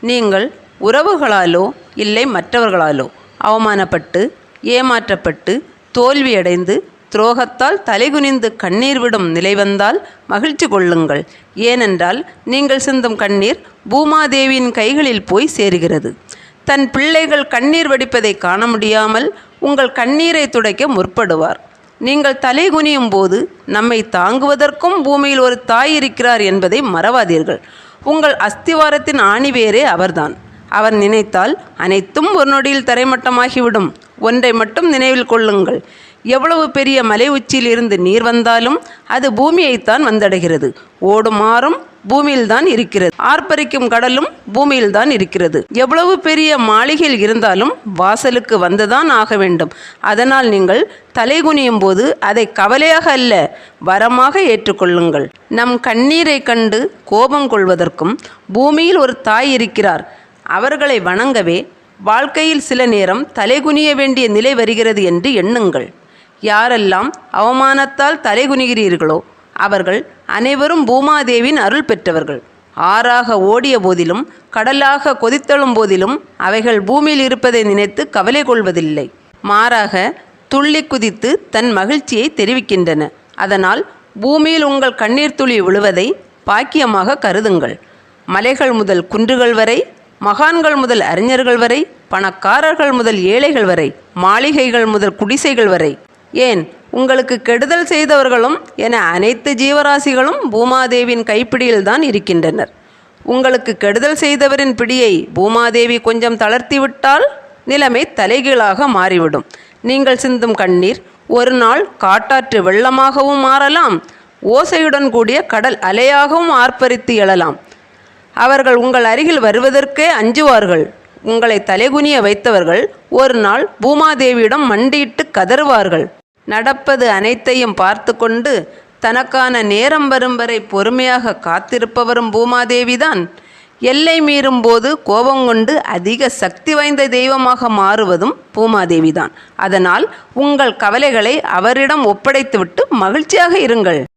நீங்கள் உறவுகளாலோ இல்லை மற்றவர்களாலோ அவமானப்பட்டு ஏமாற்றப்பட்டு தோல்வியடைந்து துரோகத்தால் தலைகுனிந்து கண்ணீர் விடும் நிலை வந்தால் மகிழ்ச்சி கொள்ளுங்கள். ஏனென்றால் நீங்கள் சிந்தும் கண்ணீர் பூமாதேவியின் கைகளில் போய் சேருகிறது. தன் பிள்ளைகள் கண்ணீர் வடிப்பதை காண முடியாமல் உங்கள் கண்ணீரை துடைக்க முற்படுவார். நீங்கள் தலை குனியும் போது நம்மை தாங்குவதற்கும் பூமியில் ஒரு தாய் இருக்கிறார் என்பதை மறவாதீர்கள். உங்கள் அஸ்திவாரத்தின் ஆணிவேரே அவர்தான். அவர் நினைத்தால் அனைத்தும் ஒரு நொடியில் தரைமட்டமாகிவிடும். ஒன்றை மட்டும் நினைவில் கொள்ளுங்கள், எவ்வளவு பெரிய மலை உச்சியில் இருந்து நீர் வந்தாலும் அது பூமியைத்தான் வந்தடைகிறது. ஓடும் ஆறும் பூமியில்தான் இருக்கிறது. ஆர்ப்பரிக்கும் கடலும் பூமியில்தான் இருக்கிறது. எவ்வளவு பெரிய மாளிகையில் இருந்தாலும் வாசலுக்கு வந்துதான் ஆக வேண்டும். அதனால் நீங்கள் தலைகுனியும் போது அதை கவலையாக அல்ல, வரமாக ஏற்றுக்கொள்ளுங்கள். நம் கண்ணீரை கண்டு கோபம் கொள்வதற்கும் பூமியில் ஒரு தாய் இருக்கிறார், அவர்களை வணங்கவே வாழ்க்கையில் சில நேரம் தலைகுனிய வேண்டிய நிலை வருகிறது என்று எண்ணுங்கள். யாரெல்லாம் அவமானத்தால் தலைகுனிகிறீர்களோ அவர்கள் அனைவரும் பூமாதேவின் அருள் பெற்றவர்கள். ஆறாக ஓடிய போதிலும் கடலாக கொதித்தெழும் போதிலும் அவைகள் பூமியில் இருப்பதை நினைத்து கவலை கொள்வதில்லை. மாறாக துள்ளி குதித்து தன் மகிழ்ச்சியை தெரிவிக்கின்றன. அதனால் பூமியில் உங்கள் கண்ணீர் துளி விழுவதை பாக்கியமாக கருதுங்கள். மலைகள் முதல் குன்றுகள் வரை, மகான்கள் முதல் அறிஞர்கள் வரை, பணக்காரர்கள் முதல் ஏழைகள் வரை, மாளிகைகள் முதல் குடிசைகள் வரை, ஏன் உங்களுக்கு கெடுதல் செய்தவர்களும் என அனைத்து ஜீவராசிகளும் பூமாதேவியின் கைப்பிடியில்தான் இருக்கின்றனர். உங்களுக்கு கெடுதல் செய்தவரின் பிடியை பூமாதேவி கொஞ்சம் தளர்த்திவிட்டால் நிலைமை தலைகீழாக மாறிவிடும். நீங்கள் சிந்தும் கண்ணீர் ஒரு நாள் காட்டாற்று வெள்ளமாகவும் மாறலாம், ஓசையுடன் கூடிய கடல் அலையாகவும் ஆர்ப்பரித்து எழலாம். அவர்கள் உங்கள் அருகில் வருவதற்கே அஞ்சுவார்கள். உங்களை தலைகுனிய வைத்தவர்கள் ஒரு நாள் பூமாதேவியிடம் மண்டியிட்டு கதறுவார்கள். நடப்பது அனைத்தையும் பார்த்து கொண்டு தனக்கான நேரம் வரும் வரை பொறுமையாக காத்திருப்பவரும் பூமாதேவிதான். எல்லை மீறும் போது கோபம் கொண்டு அதிக சக்தி வாய்ந்த தெய்வமாக மாறுவதும் பூமாதேவிதான். அதனால் உங்கள் கவலைகளை அவரிடம் ஒப்படைத்துவிட்டு மகிழ்ச்சியாக இருங்கள்.